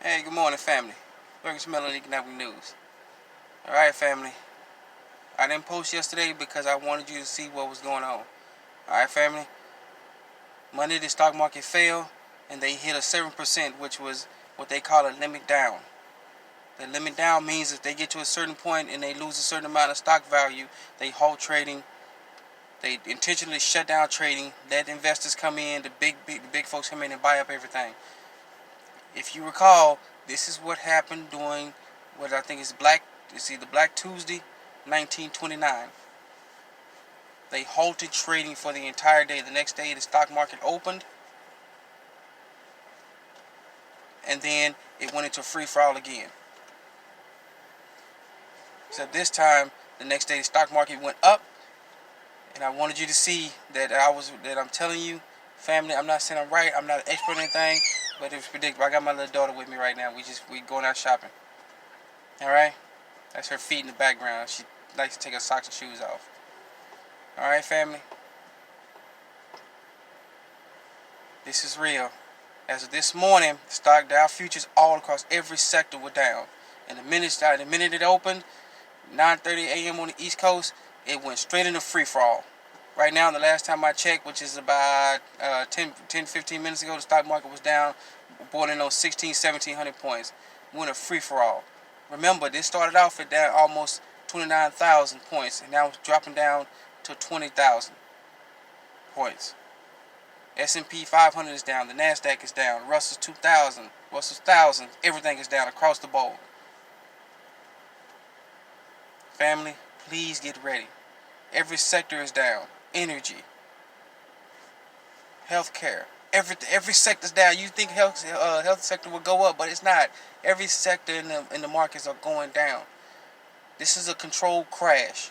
Hey, good morning, family. Welcome to Melody Economic News. Alright, family. I didn't post yesterday because I wanted you to see what was going on. Alright, family. Monday, the stock market fell and they hit a 7%, which was what they call a limit down. The limit down means if they get to a certain point and they lose a certain amount of stock value, they halt trading. They intentionally shut down trading, let investors come in, the big folks come in and buy up everything. If you recall, this is what happened during what I think is it's either Black Tuesday, 1929. They halted trading for the entire day. The next day, the stock market opened, and then it went into free fall again. So this time, the next day, the stock market went up, and I wanted you to see that I'm telling you, family. I'm not saying I'm right. I'm not an expert or anything, but it's predictable. I got my little daughter with me right now. We going out shopping. All right. That's her feet in the background. She likes to take her socks and shoes off. Alright, family? This is real. As of this morning, stock Dow futures all across every sector were the minute it opened, 9:30 a.m. on the East Coast, it went straight into free fall. Right now, the last time I checked, which is about 15 minutes ago, the stock market was down, bordering on 1,700 points. Went a free for all. Remember, this started off at down almost 29,000 points, and now it's dropping down to 20,000 points. S&P 500 is down, the NASDAQ is down, Russell's 2000, Russell's 1000, everything is down across the board. Family, please get ready. Every sector is down. Energy, healthcare, every sector's down. You think health sector will go up, but it's not. Every sector in the markets are going down. This is a controlled crash.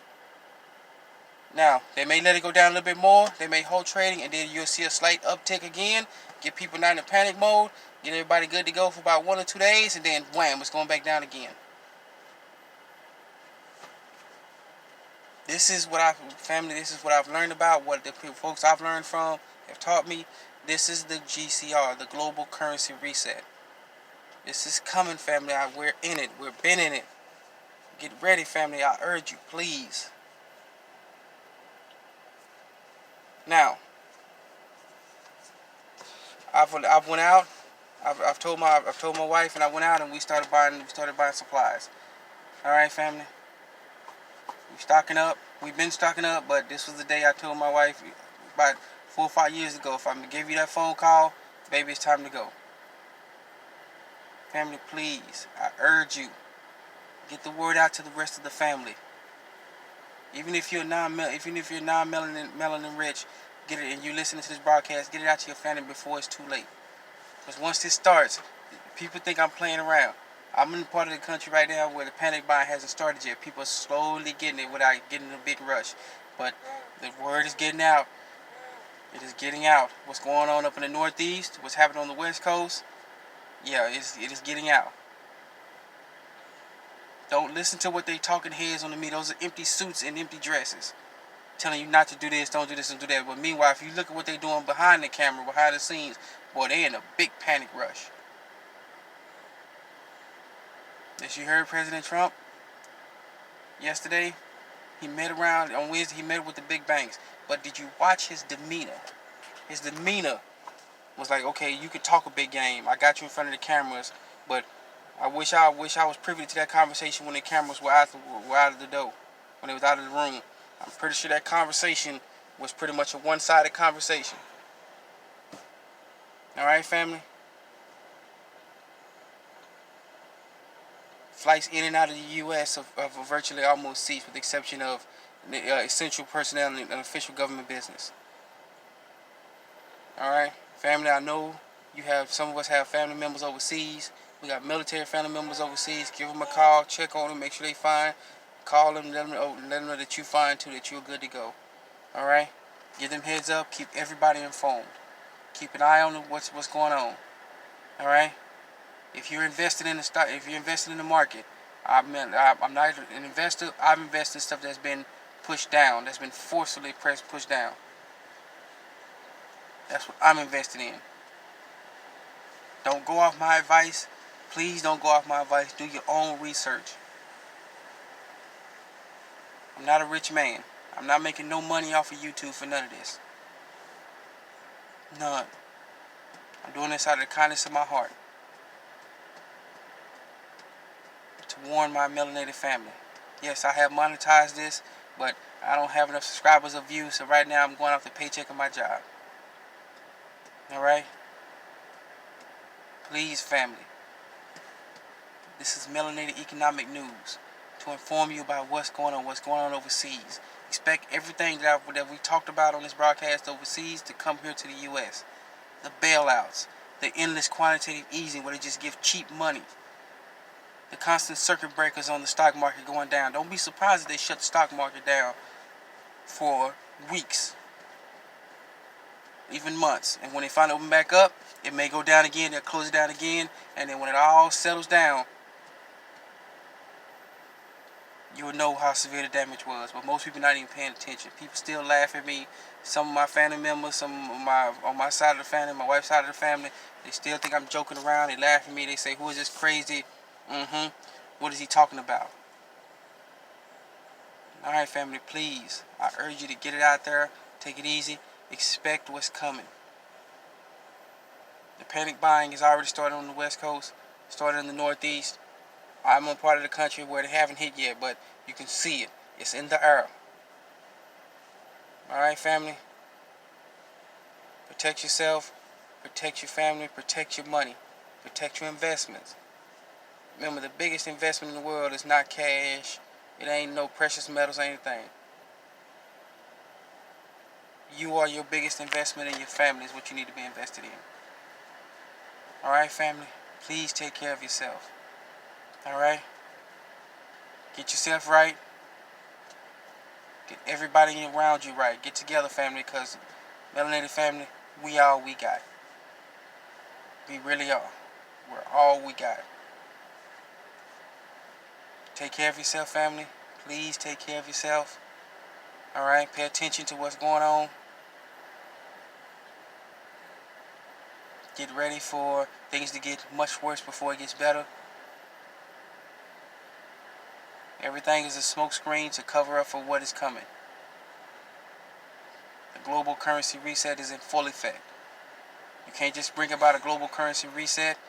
Now, they may let it go down a little bit more. They may hold trading, and then you'll see a slight uptick again. Get people not in panic mode. Get everybody good to go for about 1 or 2 days, and then wham, it's going back down again. This is what I've learned about, what the folks I've learned from have taught me. This is the GCR, the Global Currency Reset. This is coming, family. We're in it. We've been in it. Get ready, family. I urge you, please. Now, I've went out. I've told my wife, and I went out and we started buying supplies. All right, family. We're stocking up. We've been stocking up, but this was the day I told my wife about 4 or 5 years ago. If I gave you that phone call, baby, it's time to go. Family, please, I urge you, get the word out to the rest of the family. Even if you're non-melanin rich, get it, and you listening to this broadcast, get it out to your family before it's too late. Because once this starts, people think I'm playing around. I'm in the part of the country right now where the panic buying hasn't started yet. People are slowly getting it without getting a big rush. But the word is getting out. It is getting out. What's going on up in the Northeast, what's happening on the West Coast, yeah, it is getting out. Don't listen to what they talking heads on the media. Those are empty suits and empty dresses, telling you not to do this, don't do this, and do that. But meanwhile, if you look at what they're doing behind the camera, behind the scenes, boy, they in a big panic rush. As you heard President Trump yesterday, he met around on Wednesday. He met with the big banks. But did you watch his demeanor? His demeanor was like, okay, you could talk a big game. I got you in front of the cameras, but I wish I was privy to that conversation when the cameras were out of the door, when they was out of the room. I'm pretty sure that conversation was pretty much a one-sided conversation. All right, family. Flights in and out of the U.S. have virtually almost ceased, with the exception of the essential personnel and official government business. All right, family. I know some of us have family members overseas. We got military family members overseas. Give them a call, check on them, make sure they fine. Call them, let them know that you fine too, that you're good to go. All right, give them heads up. Keep everybody informed. Keep an eye on what's going on. All right. If you're invested in the stock, if you're invested in the market, I'm not an investor. I've invested in stuff that's been pushed down, that's been forcibly pushed down. That's what I'm invested in. Don't go off my advice. Please don't go off my advice. Do your own research. I'm not a rich man. I'm not making no money off of YouTube for none of this. None. I'm doing this out of the kindness of my heart. To warn my melanated family. Yes, I have monetized this, but I don't have enough subscribers or views, so right now I'm going off the paycheck of my job. Alright? Please, family. This is Melanated Economic News to inform you about what's going on overseas. Expect everything that we talked about on this broadcast overseas to come here to the U.S. The bailouts, the endless quantitative easing where they just give cheap money, the constant circuit breakers on the stock market going down. Don't be surprised if they shut the stock market down for weeks, even months. And when they finally open back up, it may go down again, they'll close it down again, and then when it all settles down, you will know how severe the damage was. But most people not even paying attention. People still laugh at me. Some of my family members, some of my on my side of the family, my wife's side of the family, they still think I'm joking around. They laugh at me. They say, "Who is this crazy? What is he talking about?" All right, family, please. I urge you to get it out there. Take it easy. Expect what's coming. The panic buying has already started on the West Coast. Started in the Northeast. I'm in a part of the country where they haven't hit yet, but you can see it. It's in the air. Alright, family? Protect yourself, protect your family, protect your money, protect your investments. Remember, the biggest investment in the world is not cash. It ain't no precious metals or anything. You are your biggest investment, in your family is what you need to be invested in. Alright, family? Please take care of yourself. Alright? Get yourself right. Get everybody around you right. Get together, family, because melanated family, we all we got. We really are. We're all we got. Take care of yourself, family. Please take care of yourself. Alright? Pay attention to what's going on. Get ready for things to get much worse before it gets better. Everything is a smokescreen to cover up for what is coming. The global currency reset is in full effect. You can't just bring about a global currency reset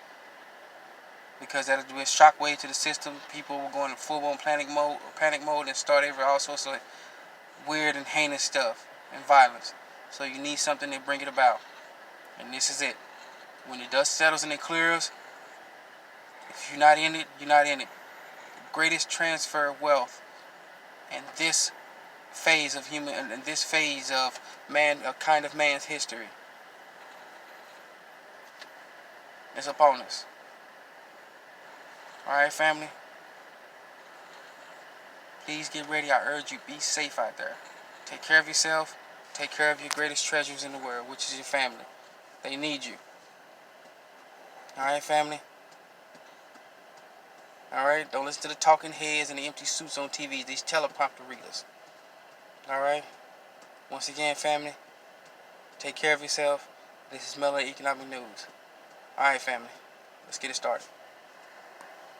because that'll do a shockwave to the system. People will go into full-blown panic mode and start all sorts of weird and heinous stuff and violence. So you need something to bring it about. And this is it. When the dust settles and it clears, if you're not in it, you're not in it. The greatest transfer of wealth in this phase of man, a kind of man's history, is upon us. Alright, family? Please get ready. I urge you, be safe out there. Take care of yourself. Take care of your greatest treasures in the world, which is your family. They need you. Alright, family? Alright? Don't listen to the talking heads and the empty suits on TV. These teleprompter readers. Alright? Once again, family, take care of yourself. This is Melanated Economic News. Alright, family. Let's get it started.